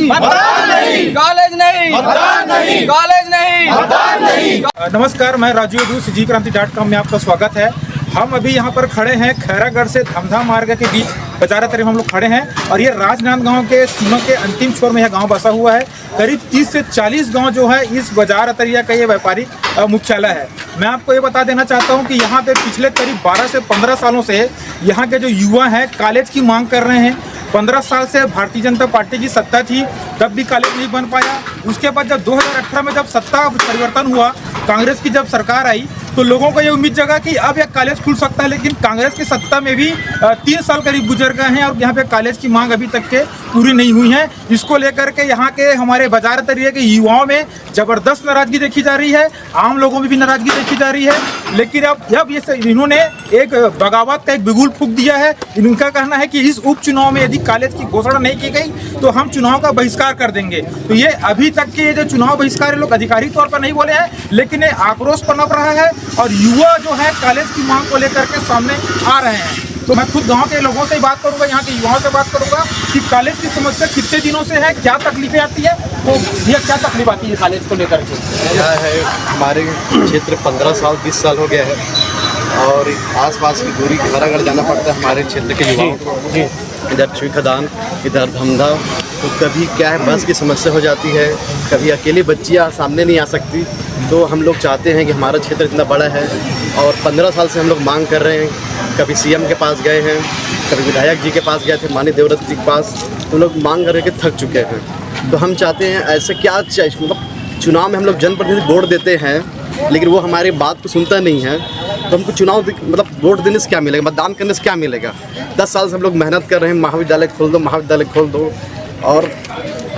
नहीं, मतदान नहीं, कॉलेज नहीं, मतदान नहीं, कॉलेज नहीं, मतदान नहीं। नमस्कार, मैं राजीव दूस CGCranti.com में आपका स्वागत है। हम अभी यहाँ पर खड़े हैं खैरागढ़ से धमधा मार्ग के बीच बजारा तरफ हम लोग खड़े हैं और ये राजनांदगांव के सीमा के अंतिम छोर में यह गांव बसा हुआ है। करीब 30 से 40 गांव जो है इस बाजार अतरिया का ये व्यापारिक मुख्यालय है। मैं आपको ये बता देना चाहता हूँ कि यहाँ पे पिछले करीब 12 से 15 सालों से यहाँ के जो युवा हैं कॉलेज की मांग कर रहे हैं। 15 साल से भारतीय जनता पार्टी की सत्ता थी, तब भी कॉलेज नहीं बन पाया। उसके बाद जब 2018 में जब सत्ता परिवर्तन हुआ, कांग्रेस की जब सरकार आई, तो लोगों को ये उम्मीद जगा कि अब यह कॉलेज खुल सकता है। लेकिन कांग्रेस की सत्ता में भी 3 साल करीब गुजर गए हैं और यहाँ पे कॉलेज की मांग अभी तक के पूरी नहीं हुई है। इसको लेकर के यहाँ के हमारे बाजार तरिया के युवाओं में ज़बरदस्त नाराजगी देखी जा रही है, आम लोगों में भी नाराजगी देखी जा रही है। लेकिन अब ये इन्होंने एक बगावत का एक बिगुल फूंक दिया है। इनका कहना है कि इस उपचुनाव में यदि कॉलेज की घोषणा नहीं की गई तो हम चुनाव का बहिष्कार कर देंगे। तो ये अभी तक के ये जो चुनाव बहिष्कार लोग आधिकारिक तौर पर नहीं बोले हैं, लेकिन ये आक्रोश पनप रहा है और युवा जो है कॉलेज की मांग को लेकर के सामने आ रहे हैं। तो मैं खुद गांव के लोगों से ही बात करूंगा, यहाँ के युवाओं से बात करूंगा कि कॉलेज की समस्या कितने दिनों से है, क्या तकलीफें आती है, तो ये क्या तकलीफ आती है कॉलेज को लेकर के। क्या है, हमारे क्षेत्र 15 साल 20 साल हो गया है और आसपास की दूरी खैरागढ़ जाना पड़ता है हमारे क्षेत्र के युवाओं को। इधर छुई खदान, इधर धमधा, तो कभी क्या है बस की समस्या हो जाती है, कभी अकेली बच्चियाँ सामने नहीं आ सकती। तो हम लोग चाहते हैं कि हमारा क्षेत्र इतना बड़ा है और 15 साल से हम लोग मांग कर रहे हैं। कभी CM के पास गए हैं, कभी विधायक जी के पास गए थे, माननीय देवव्रत जी के पास, तो लोग मांग कर के थक चुके हैं। तो हम चाहते हैं ऐसे क्या मतलब चुनाव में हम लोग जनप्रतिनिधि वोट देते हैं लेकिन वो हमारी बात को सुनता नहीं है, तो हमको चुनाव मतलब वोट देने से क्या मिलेगा, मतदान करने से क्या मिलेगा। 10 साल से हम लोग मेहनत कर रहे हैं, महाविद्यालय खोल दो, महाविद्यालय खोल दो, और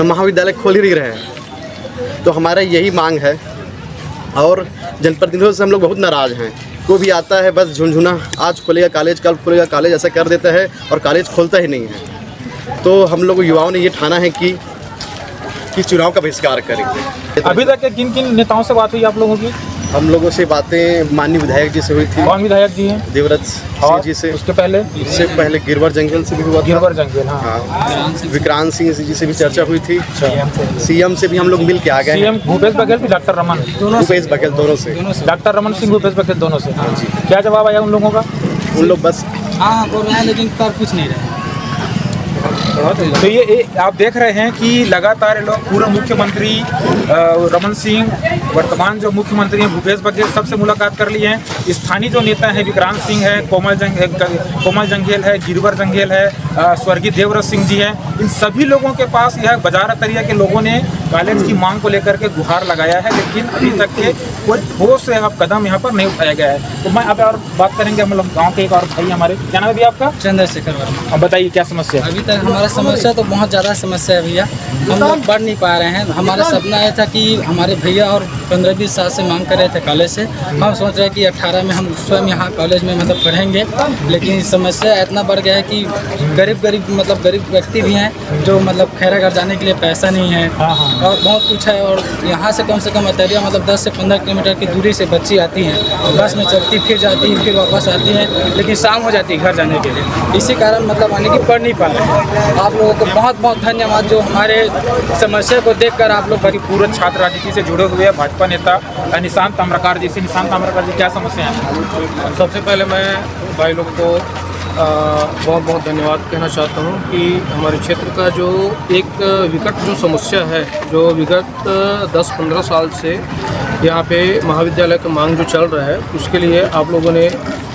महाविद्यालय खोल ही नहीं रहे हैं। तो हमारा यही मांग है और जनप्रतिनिधियों से हम लोग बहुत नाराज़ हैं। कोई भी आता है बस झुनझुना, आज खोलेगा कॉलेज, कल खोलेगा कॉलेज, ऐसा कर देता है और कॉलेज खोलता ही नहीं है। तो हम लोग युवाओं ने ये ठाना है कि चुनाव का बहिष्कार करेंगे। अभी तक किन किन नेताओं से बात हुई आप लोगों की? हम लोगों से बातें माननीय विधायक जी से हुई थी। कौन विधायक जी हैं? देवव्रत सिंह जी से। उसके पहले? इससे पहले गिरवर जंगल से भी हुआ था। गिरवर जंगल, हाँ। विक्रांत सिंह जी से भी चर्चा हुई थी। CM से भी हम लोग मिल के आ गए। CM भूपेश बघेल की डॉक्टर रमन? भूपेश बघेल दोनों से। डॉक्टर रमन सिंह, भूपेश बघेल दोनों से। हाँ जी। क्या जवाब आया उन लोगों का? उन लोग बस हाँ बोल रहे हैं लेकिन कर कुछ नहीं रहे। तो ये आप देख रहे हैं कि लगातार लोग पूर्व मुख्यमंत्री रमन सिंह, वर्तमान जो मुख्यमंत्री हैं भूपेश बघेल, सबसे मुलाकात कर ली है। स्थानीय जो नेता हैं विक्रांत सिंह है, कोमल जंगेल है, गिरवर जंगेल है, स्वर्गीय देवव्रत सिंह जी हैं, इन सभी लोगों के पास यह बाजार अतरिया के लोगों ने कॉलेज की मांग को लेकर के गुहार लगाया है। लेकिन अभी तक के कोई ठोस कदम यहाँ पर नहीं उठाया गया है। तो मैं अब और बात करेंगे, हम लोग गाँव के एक और भाई हमारे, क्या नाम है भैया आपका? चंद्रशेखर वर्मा। अब बताइए क्या समस्या है? अभी तक हमारा समस्या तो बहुत ज़्यादा समस्या है भैया, हम लोग पढ़ नहीं पा रहे हैं। हमारा सपना यह था कि हमारे भैया और 15-20 साल से मांग कर रहे थे कॉलेज से। हम सोच रहे हैं कि 18 में हम स्वयं यहाँ कॉलेज में मतलब पढ़ेंगे, लेकिन समस्या इतना बढ़ गया है कि गरीब व्यक्ति भी हैं जो मतलब खैरागढ़ जाने के लिए पैसा नहीं है और बहुत कुछ है। और यहाँ से कम अतरिया मतलब 10 से 15 किलोमीटर की दूरी से बच्ची आती हैं, बस में चलती फिर जाती हैं, फिर वापस आती हैं, लेकिन शाम हो जाती है घर जाने के लिए। इसी कारण मतलब आने की पढ़ नहीं पा रहे हैं। आप लोगों को बहुत बहुत धन्यवाद जो हमारे समस्या को देखकर आप लोग बड़ी पूर्व छात्र राजनीति से जुड़े हुए भाजपा नेता निशांत ताम्रकार जी से। निशांत ताम्रकार जी, क्या समस्या है? सबसे पहले मैं भाई लोग को बहुत बहुत धन्यवाद कहना चाहता हूँ कि हमारे क्षेत्र का जो एक विकट जो समस्या है, जो विगत 10-15 साल से यहाँ पे महाविद्यालय का मांग जो चल रहा है, उसके लिए आप लोगों ने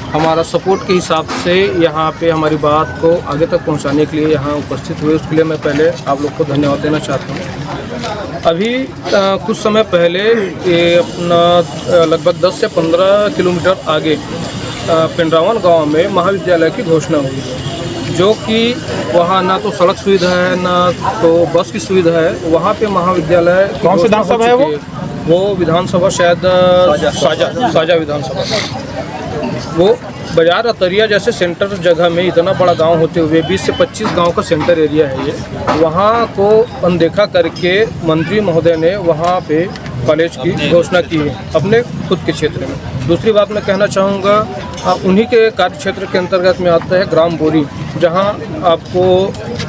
हमारा सपोर्ट के हिसाब से यहाँ पे हमारी बात को आगे तक पहुँचाने के लिए यहाँ उपस्थित हुए, उसके लिए मैं पहले आप लोग को धन्यवाद देना चाहता हूँ। अभी कुछ समय पहले ये अपना लगभग 10 से 15 किलोमीटर आगे पिंडरावन गांव में महाविद्यालय की घोषणा हुई, जो कि वहाँ ना तो सड़क सुविधा है ना तो बस की सुविधा है। वहाँ पे महाविद्यालय कौन सी विधानसभा है वो विधानसभा शायद साजा विधानसभा। वो बाजार अतरिया जैसे सेंटर जगह में इतना बड़ा गांव होते हुए 20 से 25 गांव का सेंटर एरिया है ये, वहाँ को अनदेखा करके मंत्री महोदय ने वहाँ पे कॉलेज की घोषणा की है अपने खुद के क्षेत्र में। दूसरी बात मैं कहना चाहूँगा, उन्हीं के कार्य क्षेत्र के अंतर्गत में आता है ग्राम बोरी, जहाँ आपको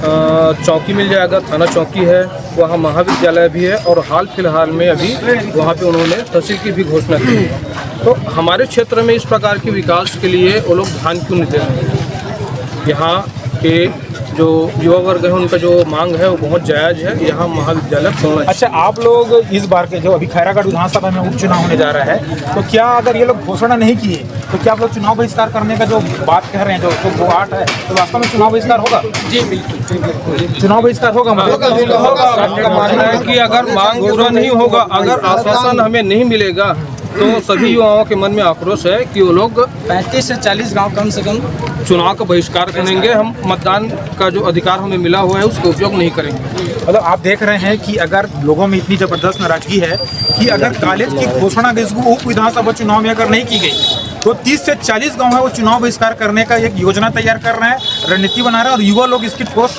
चौकी मिल जाएगा, थाना चौकी है, वहाँ महाविद्यालय भी है और हाल फिलहाल में अभी वहाँ पे उन्होंने तहसील की भी घोषणा की है। तो हमारे क्षेत्र में इस प्रकार के विकास के लिए वो लोग ध्यान क्यों नहीं दे रहे हैं? यहाँ के जो युवा वर्ग है उनका जो मांग है वो बहुत जायज़ है, यहाँ महाविद्यालय खोलना चाहिए। अच्छा, आप लोग इस बार के जो अभी खैरागढ़ विधानसभा में उपचुनाव होने जा रहा है, तो क्या अगर ये लोग घोषणा नहीं किए तो क्या आप लोग चुनाव बहिष्कार करने का जो बात कह रहे हैं, जो वो आठ है, तो वास्तव में चुनाव बहिष्कार होगा? जी बिल्कुल, चुनाव बहिष्कार होगा? आपका मानना है कि अगर मांग पूरा नहीं होगा, अगर आश्वासन हमें नहीं मिलेगा तो सभी युवाओं के मन में आक्रोश है कि वो लोग 35 से 40 गांव कम से कम चुनाव का बहिष्कार करेंगे। हम मतदान का जो अधिकार हमें मिला हुआ है उसका उपयोग नहीं करेंगे। मतलब आप देख रहे हैं कि अगर लोगों में इतनी जबरदस्त नाराजगी है कि अगर कॉलेज की घोषणा इस उप विधानसभा चुनाव में अगर नहीं की गई तो 30 से 40 गांव है वो चुनाव बहिष्कार करने का एक योजना तैयार कर रहे हैं, रणनीति बना रहे हैं और युवा लोग इसकी ठोस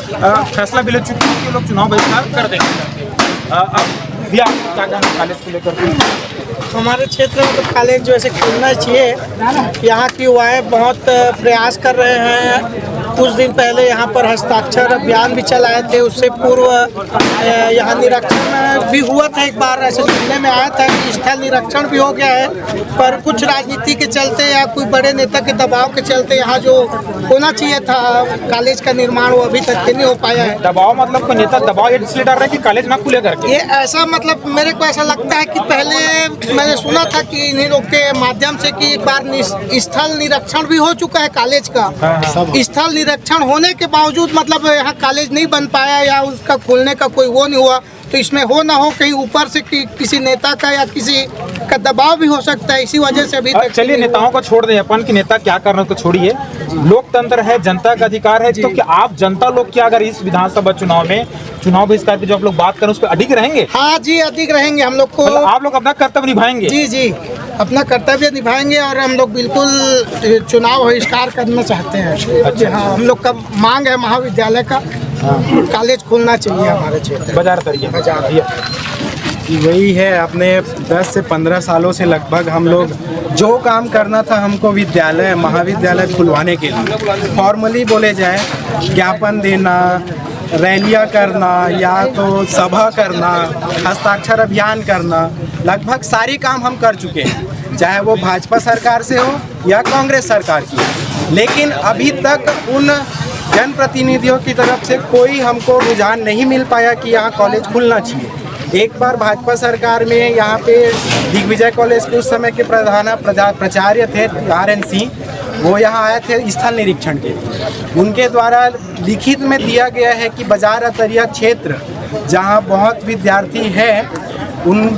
फैसला भी ले चुके हैं कि लोग चुनाव बहिष्कार कर देंगे। अब भी आप क्या कहना कॉलेज को लेकर? हमारे क्षेत्र में तो कॉलेज जो ऐसे खुलना चाहिए। यहाँ की युवाएं बहुत प्रयास कर रहे हैं। कुछ दिन पहले यहाँ पर हस्ताक्षर अभियान भी चलाए थे, उससे पूर्व यहाँ निरीक्षण भी हुआ था। एक बार ऐसे सुनने में आया था कि स्थल निरीक्षण भी हो गया है, पर कुछ राजनीति के चलते या कोई बड़े नेता के दबाव के चलते यहाँ जो होना चाहिए था कॉलेज का निर्माण वो अभी तक नहीं हो पाया है। दबाव मतलब कोई नेता दबाव इसलिए डाल रहा है कि कॉलेज ना खुले करके? ये ऐसा मतलब मेरे को ऐसा लगता है कि पहले मैंने सुना था कि इन्हीं लोग के माध्यम से कि एक बार स्थल निरीक्षण भी हो चुका है कॉलेज का। स्थल निरीक्षण होने के बावजूद मतलब यहाँ कॉलेज नहीं बन पाया या उसका खोलने का कोई वो नहीं हुआ। तो इसमें हो ना हो कहीं ऊपर से किसी नेता का या किसी का दबाव भी हो सकता है, इसी वजह से अभी तक। चलिए नेताओं को छोड़ दें, अपन की नेता क्या करना उसको छोड़िए। लोकतंत्र है, जनता का अधिकार है, तो क्या आप जनता लोग क्या अगर इस विधानसभा चुनाव में चुनाव बहिष्कार की जो आप लोग बात करें उस पर अडिग रहेंगे? हाँ जी, अधिक रहेंगे हम लोग को। मतलब आप लोग अपना कर्तव्य निभाएंगे? जी जी, अपना कर्तव्य निभाएंगे और हम लोग बिल्कुल चुनाव बहिष्कार करना चाहते हैं। अच्छा। हाँ, हम लोग का मांग है महाविद्यालय का, कॉलेज खोलना चाहिए हमारे क्षेत्र। बाजार करिए वही है, अपने 10 से 15 सालों से लगभग हम लोग जो काम करना था हमको विद्यालय महाविद्यालय खुलवाने के लिए, फॉर्मली बोले जाए ज्ञापन देना, रैलियां करना या तो सभा करना, हस्ताक्षर अभियान करना, लगभग सारे काम हम कर चुके हैं, चाहे वो भाजपा सरकार से हो या कांग्रेस सरकार की। लेकिन अभी तक उन जनप्रतिनिधियों की तरफ से कोई हमको रुझान नहीं मिल पाया कि यहाँ कॉलेज खुलना चाहिए। एक बार भाजपा सरकार में यहाँ पे दिग्विजय कॉलेज के उस समय के प्राचार्य थे RN सिंह, वो यहाँ आए थे स्थल निरीक्षण के लिए। उनके द्वारा लिखित में दिया गया है कि बाजार अतरिया क्षेत्र जहाँ बहुत विद्यार्थी है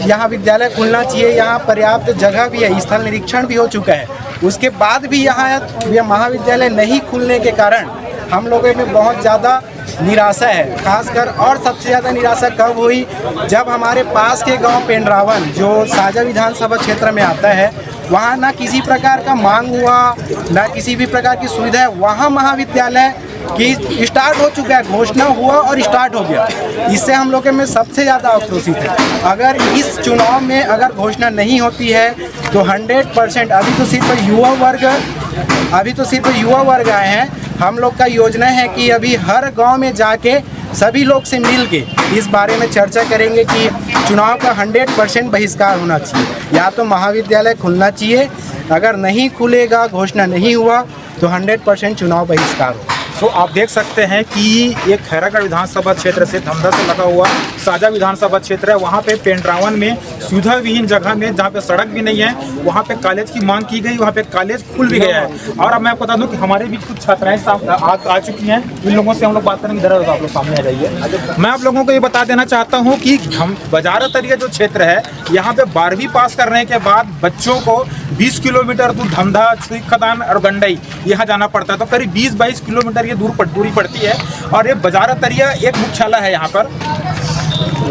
यहाँ विद्यालय खुलना चाहिए, यहाँ पर्याप्त जगह भी है, स्थल निरीक्षण भी हो चुका है। उसके बाद भी यहाँ महाविद्यालय नहीं खुलने के कारण हम लोगों में बहुत ज़्यादा निराशा है, खासकर। और सबसे ज़्यादा निराशा कब हुई, जब हमारे पास के गांव पेंड्रावन जो साजा विधानसभा क्षेत्र में आता है, वहाँ ना किसी प्रकार का मांग हुआ, ना किसी भी प्रकार की सुविधा है। वहाँ महाविद्यालय की स्टार्ट हो चुका है, घोषणा हुआ और स्टार्ट हो गया। इससे हम लोगों में सबसे ज़्यादा आक्रोशित है। अगर इस चुनाव में अगर घोषणा नहीं होती है तो 100% अभी तो सिर्फ युवा वर्ग आए हैं। हम लोग का योजना है कि अभी हर गांव में जाके सभी लोग से मिल के इस बारे में चर्चा करेंगे कि चुनाव का 100% बहिष्कार होना चाहिए, या तो महाविद्यालय खुलना चाहिए, अगर नहीं खुलेगा, घोषणा नहीं हुआ तो 100% चुनाव बहिष्कार हो। तो आप देख सकते हैं कि ये खैरागढ़ विधानसभा क्षेत्र से धमधा से लगा हुआ साजा विधानसभा क्षेत्र है। वहाँ पे पेंड्रावन में सुविधा विहीन जगह में जहाँ पे सड़क भी नहीं है, वहाँ पे कॉलेज की मांग की गई, वहाँ पे कॉलेज खुल भी गया है। और अब मैं आपको बता दूं कि हमारे बीच कुछ छात्राएं आ चुकी हैं, इन लोगों से हम लोग बात करेंगे। इधर आप लोग सामने आ जाइए। मैं आप लोगों को ये बता देना चाहता हूँ कि बाजार अतरिया जो क्षेत्र है, यहाँ पे 12वीं पास करने के बाद बच्चों को 20 किलोमीटर दूर धमधा, खदान और गंडई यहाँ जाना पड़ता है। तो करीब 20-22 किलोमीटर ये दूरी पड़ती है। और ये बाजार अतरिया एक मुख्यालय है यहाँ पर।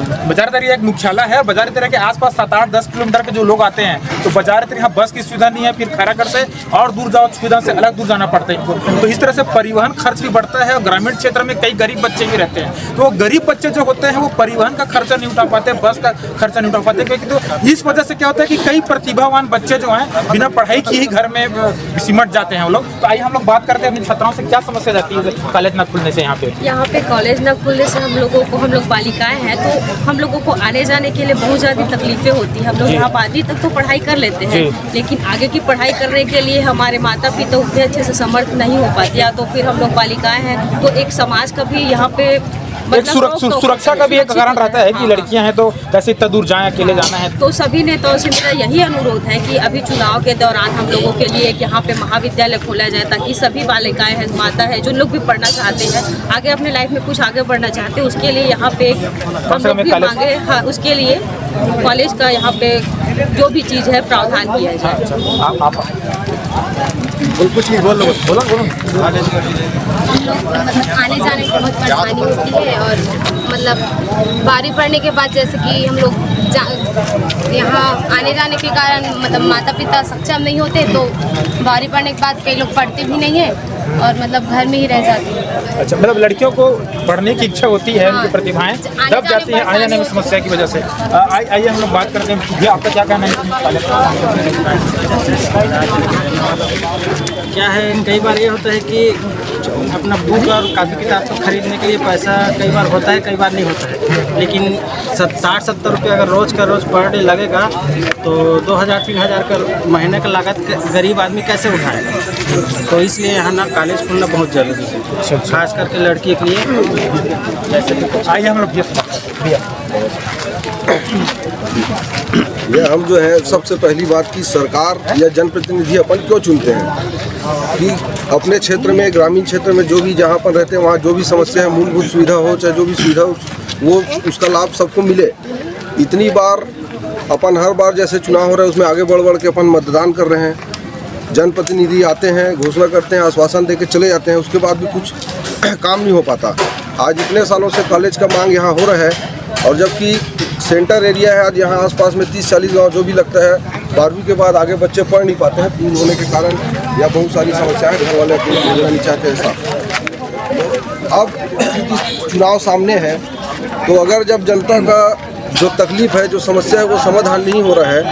बाजारदरी एक मुख्यालय है। बाजारदरी के आसपास 7-8-10 किलोमीटर के जो लोग आते हैं तो बाजारदरी यहाँ बस की सुविधा नहीं है, फिर खैरागढ़ से और दूर जाओ सुविधा से अलग दूर जाना पड़ता है इनको। तो इस तरह से परिवहन खर्च भी बढ़ता है और ग्रामीण क्षेत्र में कई गरीब बच्चे भी रहते हैं। तो गरीब बच्चे जो होते हैं वो परिवहन का खर्चा नहीं उठा पाते, बस का खर्चा नहीं उठा पाते, क्योंकि तो इस वजह से क्या होता है कि कई प्रतिभावान बच्चे जो हैं बिना पढ़ाई की ही घर में सिमट जाते हैं वो लोग। तो आइए हम लोग बात करते हैं अपनी छात्राओं से, क्या समस्या रहती है कॉलेज न खुलने से। यहाँ पे कॉलेज न खुलने से हम लोग बालिकाएं हैं तो हम लोगों को आने जाने के लिए बहुत ज़्यादा तकलीफें होती हैं। हम लोग यहाँ 12वीं तक तो पढ़ाई कर लेते हैं, लेकिन आगे की पढ़ाई करने के लिए हमारे माता पिता उतने अच्छे से समर्थ नहीं हो पाते, या तो फिर हम लोग बालिकाएं हैं तो एक समाज का भी यहाँ पे एक सुरक्षा का भी एक कारण रहता है कि लड़कियां हैं तो कैसे इतना दूर जाएं, अकेले जाना है। तो सभी नेताओं से मेरा यही अनुरोध है कि अभी चुनाव के दौरान हम लोगों के लिए कि यहाँ पे महाविद्यालय खोला जाए, ताकि सभी बालिकाएं हैं, माता है, जो लोग भी पढ़ना चाहते हैं, आगे अपने लाइफ में कुछ आगे बढ़ना चाहते हैं, उसके लिए यहाँ पे हम लोग भी मांगे। हाँ, उसके लिए कॉलेज का यहाँ पे जो भी चीज़ है प्रावधान किया जाए। कुछ नहीं बोलो। आने जाने की बहुत परेशानी होती है, और मतलब 12वीं पढ़ने के बाद जैसे कि हम लोग यहाँ आने जाने के कारण मतलब माता पिता सक्षम नहीं होते, तो 12वीं पढ़ने के बाद कई लोग पढ़ते भी नहीं हैं और मतलब घर में ही रह जाते हैं। अच्छा, मतलब लड़कियों को पढ़ने की इच्छा होती है, उनकी प्रतिभाएं दब जाती हैं आने जाने में समस्या की वजह से। आइए हम लोग बात करते हैं, ये आपका क्या कहना है? क्या है, कई बार ये होता है कि अपना बुक और कापी किताब को खरीदने के लिए पैसा कई बार होता है, कई बार नहीं होता है, लेकिन 60-70 रुपये अगर रोज़ का रोज़ पर डे लगेगा तो 2000-3000 का महीने का लागत गरीब आदमी कैसे उठाएगा। तो इसलिए यहाँ ना कॉलेज खुलना बहुत ज़रूरी है, खास करके लड़की के लिए। जैसे आइए हम लोग ये हम जो है सबसे पहली बात की सरकार या जनप्रतिनिधि अपन क्यों चुनते हैं कि अपने क्षेत्र में, ग्रामीण क्षेत्र में जो भी जहाँ पर रहते हैं वहाँ जो भी समस्या है, मूलभूत सुविधा हो चाहे जो भी सुविधा हो, वो उसका लाभ सबको मिले। इतनी बार अपन हर बार जैसे चुनाव हो रहा है उसमें आगे बढ़ के अपन मतदान कर रहे हैं, जनप्रतिनिधि आते हैं, घोषणा करते हैं, आश्वासन दे के चले जाते हैं, उसके बाद भी कुछ काम नहीं हो पाता। आज इतने सालों से कॉलेज का मांग यहाँ हो रहा है, और जबकि सेंटर एरिया है, आज यहाँ आसपास में 30-40 गांव जो भी लगता है, 12वीं के बाद आगे बच्चे पढ़ नहीं पाते हैं पूर्ण होने के कारण, या बहुत सारी समस्याएं घर वाले अकेले भेजना नहीं चाहते ऐसा। अब चुनाव सामने है, तो अगर जब जनता का जो तकलीफ है, जो समस्या है, वो समाधान नहीं हो रहा है,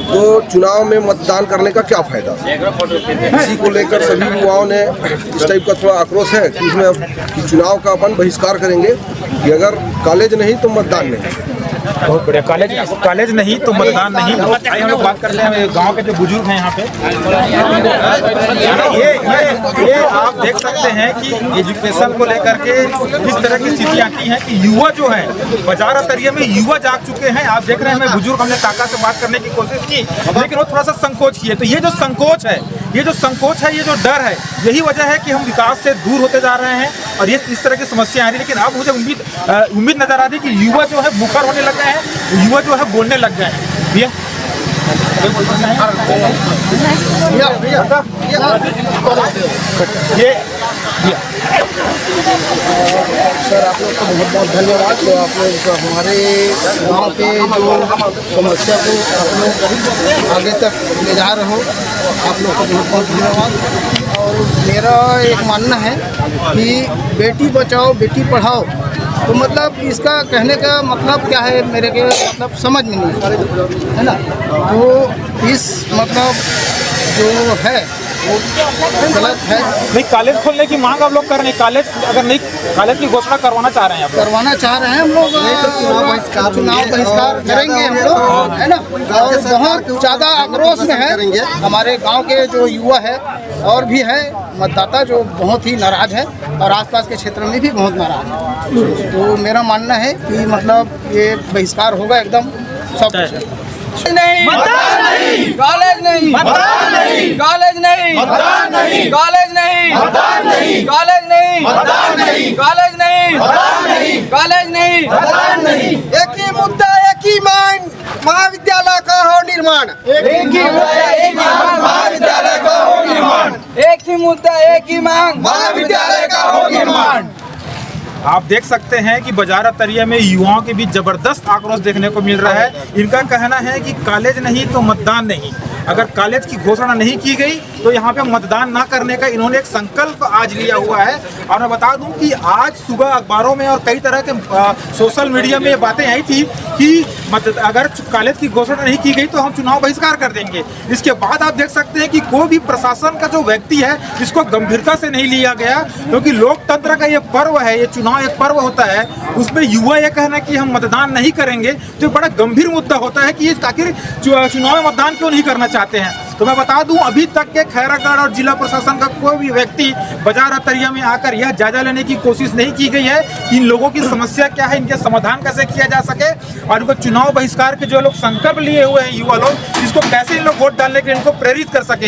तो चुनाव में मतदान करने का क्या फ़ायदा। इसी को लेकर सभी युवाओं ने इस टाइप का थोड़ा आक्रोश है कि इसमें अब कि चुनाव का अपन बहिष्कार करेंगे कि अगर कॉलेज नहीं तो मतदान नहीं। बहुत बढ़िया, कॉलेज नहीं तो मतदान नहीं। आइए हम लोग बात कर लें गांव के जो बुजुर्ग हैं यहाँ पे। ये आप देख सकते हैं कि एजुकेशन को लेकर के इस तरह की स्थिति आती है कि युवा जो है बाजार तरिया में युवा जाग चुके हैं। आप देख रहे हैं, बुजुर्ग, हमने काका से बात करने की कोशिश की, लेकिन वो थोड़ा सा संकोच किए। तो ये जो संकोच है, ये जो डर है, यही वजह है कि हम विकास से दूर होते जा रहे हैं और ये इस तरह की समस्या आ रही है। लेकिन अब मुझे उम्मीद नजर आ रही है कि युवा जो है मुखर होने लग गए हैं, युवा जो है बोलने लग गए हैं। भैया सर, आप लोग को बहुत बहुत धन्यवाद। तो आप लोग हमारे गांव के जो समस्या को आप लोग आगे तक ले जा रहे हो, आप लोग को बहुत बहुत धन्यवाद। और मेरा एक मानना है कि बेटी बचाओ बेटी पढ़ाओ, तो मतलब इसका कहने का मतलब क्या है मेरे के मतलब समझ में नहीं है ना। तो इस मतलब जो है वो गलत है। नहीं, कॉलेज खोलने की मांग आप लोग कर रहे हैं, कॉलेज की घोषणा करवाना चाह रहे हैं, करवाना चाह रहे हैं हम लोग। चुनाव बहिष्कार करेंगे हम लोग, है ना। और बहुत ज़्यादा आक्रोश में है हमारे गांव के जो युवा है और भी है मतदाता, जो बहुत ही नाराज है और आसपास के क्षेत्र में भी बहुत नाराज है। तो मेरा मानना है कि मतलब ये बहिष्कार होगा एकदम सब कुछ। नहीं, मतदान नहीं, कॉलेज नहीं, मतदान नहीं, कॉलेज नहीं, मतदान नहीं, कॉलेज नहीं, मतदान नहीं, कॉलेज नहीं, मतदान नहीं, कॉलेज नहीं, मतदान नहीं, कॉलेज नहीं, मतदान नहीं। एक ही मुद्दा एक ही मांग, महाविद्यालय का हो निर्माण। एक ही मुद्दा एक ही मांग, महाविद्यालय का हो निर्माण। एक ही मुद्दा एक ही मांग, महाविद्यालय का हो निर्माण। आप देख सकते हैं कि बाजार तरिया में युवाओं के बीच जबरदस्त आक्रोश देखने को मिल रहा है। इनका कहना है कि कॉलेज नहीं तो मतदान नहीं। अगर कॉलेज की घोषणा नहीं की गई तो यहाँ पे मतदान ना करने का इन्होंने एक संकल्प आज लिया हुआ है। और मैं बता दूं कि आज सुबह अखबारों में और कई तरह के सोशल मीडिया में ये बातें आई थी कि अगर कॉलेज की घोषणा नहीं की गई तो हम चुनाव बहिष्कार कर देंगे। इसके बाद आप देख सकते हैं कि कोई भी प्रशासन का जो व्यक्ति है इसको गंभीरता से नहीं लिया गया, क्योंकि लोकतंत्र का ये पर्व है, ये चुनाव एक पर्व होता है, उसमें युवा ये कहना कि हम मतदान नहीं करेंगे तो बड़ा गंभीर मुद्दा होता है कि आखिर चुनाव में मतदान क्यों नहीं करना चाहते हैं। तो मैं बता दूं अभी तक के खैरागढ़ और जिला प्रशासन का कोई भी व्यक्ति बाजार अतरिया में आकर यह जायजा लेने की कोशिश नहीं की गई है कि इन लोगों की समस्या क्या है, इनके समाधान कैसे किया जा सके और इनको चुनाव बहिष्कार के जो लोग संकल्प लिए हुए हैं युवा लोग, इसको कैसे इन लोग वोट डालने के लिए इनको प्रेरित कर सकें।